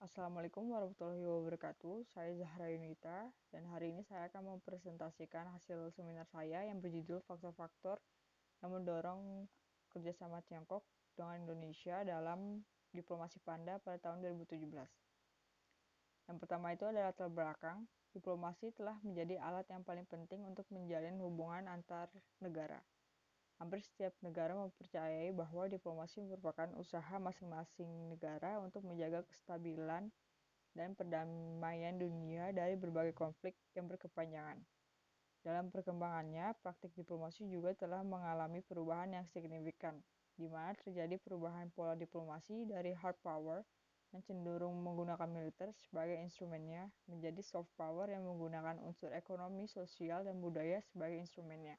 Assalamualaikum warahmatullahi wabarakatuh. Saya Zahra Yunita dan hari ini saya akan mempresentasikan hasil seminar saya yang berjudul Faktor-faktor yang mendorong kerjasama Tiongkok dengan Indonesia dalam diplomasi Panda pada tahun 2017. Yang pertama itu adalah latar belakang. Diplomasi telah menjadi alat yang paling penting untuk menjalin hubungan antar negara. Hampir setiap negara mempercayai bahwa diplomasi merupakan usaha masing-masing negara untuk menjaga kestabilan dan perdamaian dunia dari berbagai konflik yang berkepanjangan. Dalam perkembangannya, praktik diplomasi juga telah mengalami perubahan yang signifikan, di mana terjadi perubahan pola diplomasi dari hard power yang cenderung menggunakan militer sebagai instrumennya menjadi soft power yang menggunakan unsur ekonomi, sosial, dan budaya sebagai instrumennya.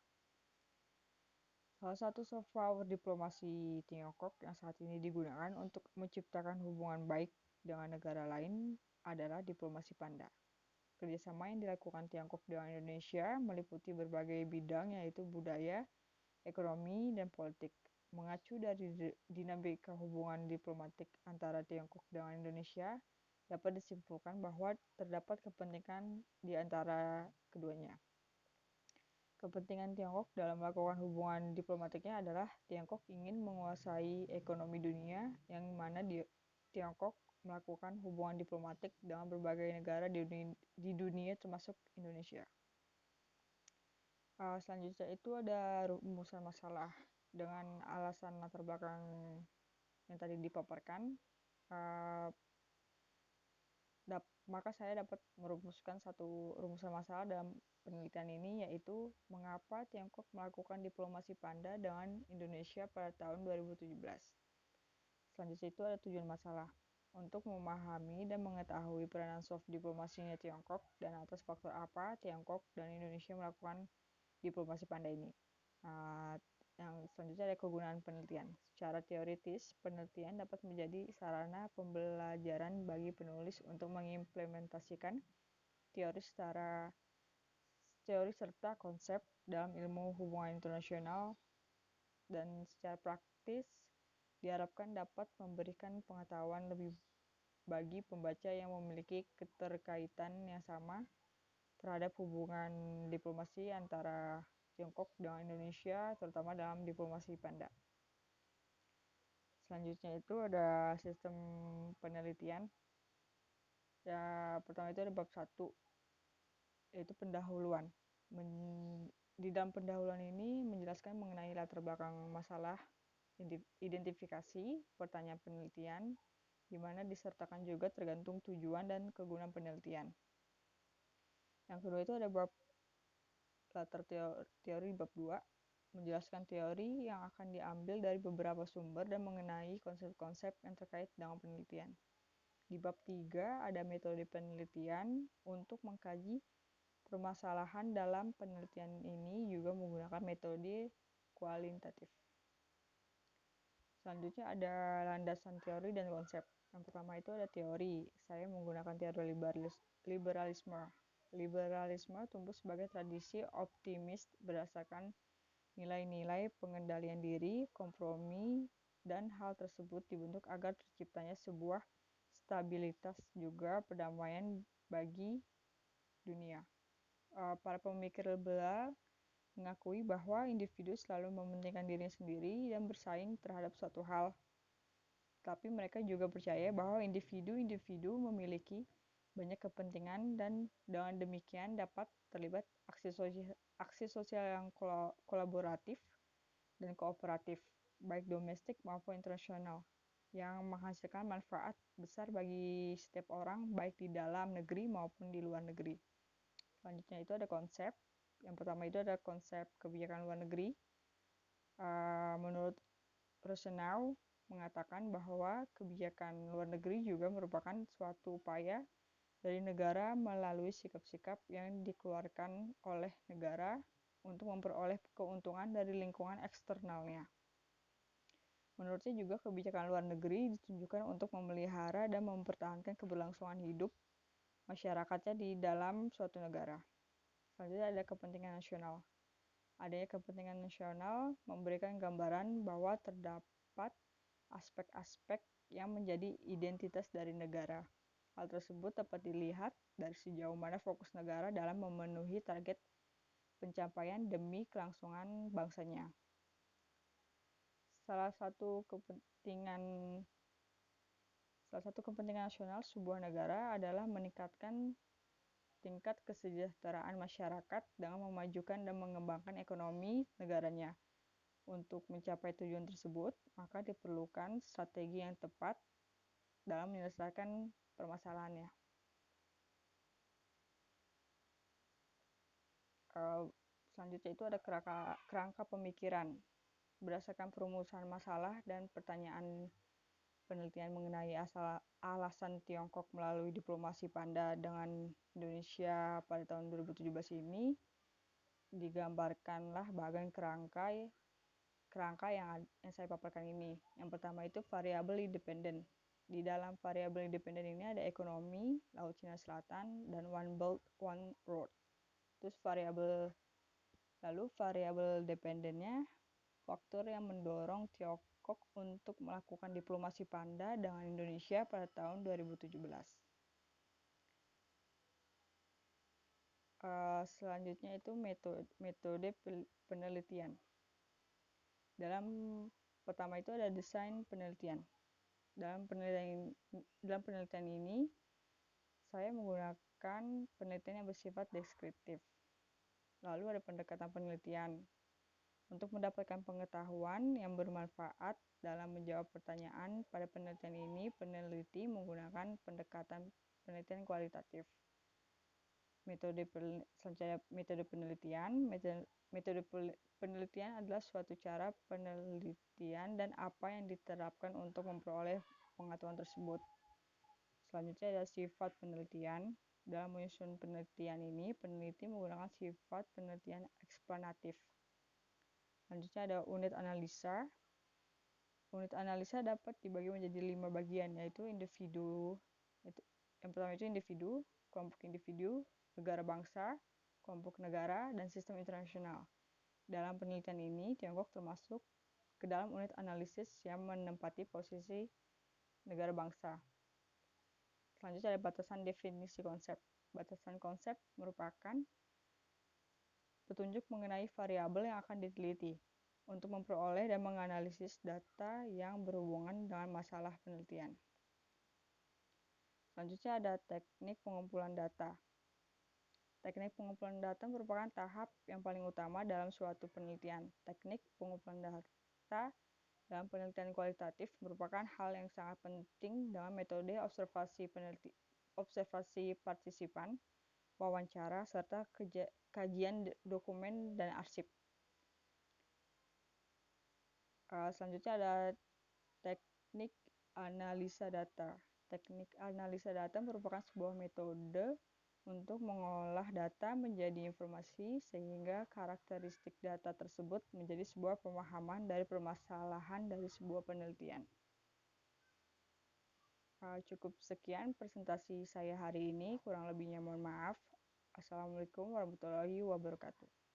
Salah satu soft power diplomasi Tiongkok yang saat ini digunakan untuk menciptakan hubungan baik dengan negara lain adalah diplomasi Panda. Kerjasama yang dilakukan Tiongkok dengan Indonesia meliputi berbagai bidang yaitu budaya, ekonomi, dan politik. Mengacu dari dinamika hubungan diplomatik antara Tiongkok dengan Indonesia, dapat disimpulkan bahwa terdapat kepentingan di antara keduanya. Kepentingan Tiongkok dalam melakukan hubungan diplomatiknya adalah Tiongkok ingin menguasai ekonomi dunia, yang mana Tiongkok melakukan hubungan diplomatik dengan berbagai negara di dunia termasuk Indonesia. Selanjutnya itu ada rumusan masalah dengan alasan latar belakang yang tadi dipaparkan. Maka saya dapat merumuskan satu rumusan masalah dalam penelitian ini, yaitu mengapa Tiongkok melakukan diplomasi Panda dengan Indonesia pada tahun 2017. Selanjutnya itu ada tujuan masalah. Untuk memahami dan mengetahui peranan soft diplomasinya Tiongkok dan atas faktor apa Tiongkok dan Indonesia melakukan diplomasi Panda ini. Yang selanjutnya ada kegunaan penelitian. Secara teoritis, penelitian dapat menjadi sarana pembelajaran bagi penulis untuk mengimplementasikan teori serta konsep dalam ilmu hubungan internasional, dan secara praktis diharapkan dapat memberikan pengetahuan lebih bagi pembaca yang memiliki keterkaitan yang sama terhadap hubungan diplomasi antara Tiongkok dengan Indonesia, terutama dalam diplomasi Panda. Selanjutnya itu ada sistem penelitian. Ya, pertama itu ada bab 1, yaitu pendahuluan. Di dalam pendahuluan ini menjelaskan mengenai latar belakang masalah, identifikasi, pertanyaan penelitian, di mana disertakan juga tergantung tujuan dan kegunaan penelitian. Yang kedua itu ada bab latar teori bab 2, menjelaskan teori yang akan diambil dari beberapa sumber dan mengenai konsep-konsep yang terkait dengan penelitian. Di bab 3 ada metode penelitian untuk mengkaji permasalahan dalam penelitian ini juga menggunakan metode kualitatif. Selanjutnya ada landasan teori dan konsep. Yang pertama itu ada teori. Saya menggunakan teori liberalisme. Liberalisme tumbuh sebagai tradisi optimis berdasarkan nilai-nilai pengendalian diri, kompromi, dan hal tersebut dibentuk agar terciptanya sebuah stabilitas juga perdamaian bagi dunia. Para pemikir liberal mengakui bahwa individu selalu mementingkan dirinya sendiri dan bersaing terhadap suatu hal. Tapi mereka juga percaya bahwa individu-individu memiliki banyak kepentingan dan dengan demikian dapat terlibat aksi sosial yang kolaboratif dan kooperatif, baik domestik maupun internasional, yang menghasilkan manfaat besar bagi setiap orang, baik di dalam negeri maupun di luar negeri. Selanjutnya itu ada konsep. Yang pertama itu ada konsep kebijakan luar negeri. Menurut Rosenau mengatakan bahwa kebijakan luar negeri juga merupakan suatu upaya dari negara melalui sikap-sikap yang dikeluarkan oleh negara untuk memperoleh keuntungan dari lingkungan eksternalnya. Menurutnya juga kebijakan luar negeri ditujukan untuk memelihara dan mempertahankan keberlangsungan hidup masyarakatnya di dalam suatu negara. Selanjutnya ada kepentingan nasional. Adanya kepentingan nasional memberikan gambaran bahwa terdapat aspek-aspek yang menjadi identitas dari negara. Hal tersebut dapat dilihat dari sejauh mana fokus negara dalam memenuhi target pencapaian demi kelangsungan bangsanya. Salah satu kepentingan nasional sebuah negara adalah meningkatkan tingkat kesejahteraan masyarakat dengan memajukan dan mengembangkan ekonomi negaranya. Untuk mencapai tujuan tersebut, maka diperlukan strategi yang tepat dalam menyelesaikan permasalahannya. Selanjutnya itu ada kerangka pemikiran. Berdasarkan perumusan masalah dan pertanyaan penelitian mengenai alasan Tiongkok melalui diplomasi panda dengan Indonesia pada tahun 2017 ini, digambarkanlah bagian kerangka yang saya paparkan ini. Yang pertama itu variabel independen. Di dalam variabel independen ini ada ekonomi, Laut Cina Selatan, dan One Belt One Road. Terus lalu variabel dependennya faktor yang mendorong Tiongkok untuk melakukan diplomasi panda dengan Indonesia pada tahun 2017. Selanjutnya itu metode penelitian. Dalam pertama itu ada desain penelitian. Dalam penelitian ini saya menggunakan penelitian yang bersifat deskriptif. Lalu ada pendekatan penelitian. Untuk mendapatkan pengetahuan yang bermanfaat dalam menjawab pertanyaan pada penelitian ini, peneliti menggunakan pendekatan penelitian kualitatif. Metode penelitian. Metode penelitian adalah suatu cara penelitian dan apa yang diterapkan untuk memperoleh pengetahuan tersebut. Selanjutnya ada sifat penelitian. Dalam menyusun penelitian ini, peneliti menggunakan sifat penelitian eksplanatif. Selanjutnya ada unit analisa. Unit analisa dapat dibagi menjadi 5 bagian, yaitu individu. Yang pertama itu individu, kelompok individu, negara bangsa, kelompok negara, dan sistem internasional. Dalam penelitian ini, Tiongkok termasuk ke dalam unit analisis yang menempati posisi negara bangsa. Selanjutnya ada batasan definisi konsep. Batasan konsep merupakan petunjuk mengenai variabel yang akan diteliti untuk memperoleh dan menganalisis data yang berhubungan dengan masalah penelitian. Selanjutnya ada teknik pengumpulan data. Teknik pengumpulan data merupakan tahap yang paling utama dalam suatu penelitian. Teknik pengumpulan data dalam penelitian kualitatif merupakan hal yang sangat penting dalam metode observasi partisipan, wawancara, serta kajian dokumen dan arsip. Selanjutnya ada teknik analisa data. Teknik analisa data merupakan sebuah metode untuk mengolah data menjadi informasi sehingga karakteristik data tersebut menjadi sebuah pemahaman dari permasalahan dari sebuah penelitian. Cukup sekian presentasi saya hari ini, kurang lebihnya mohon maaf. Assalamualaikum warahmatullahi wabarakatuh.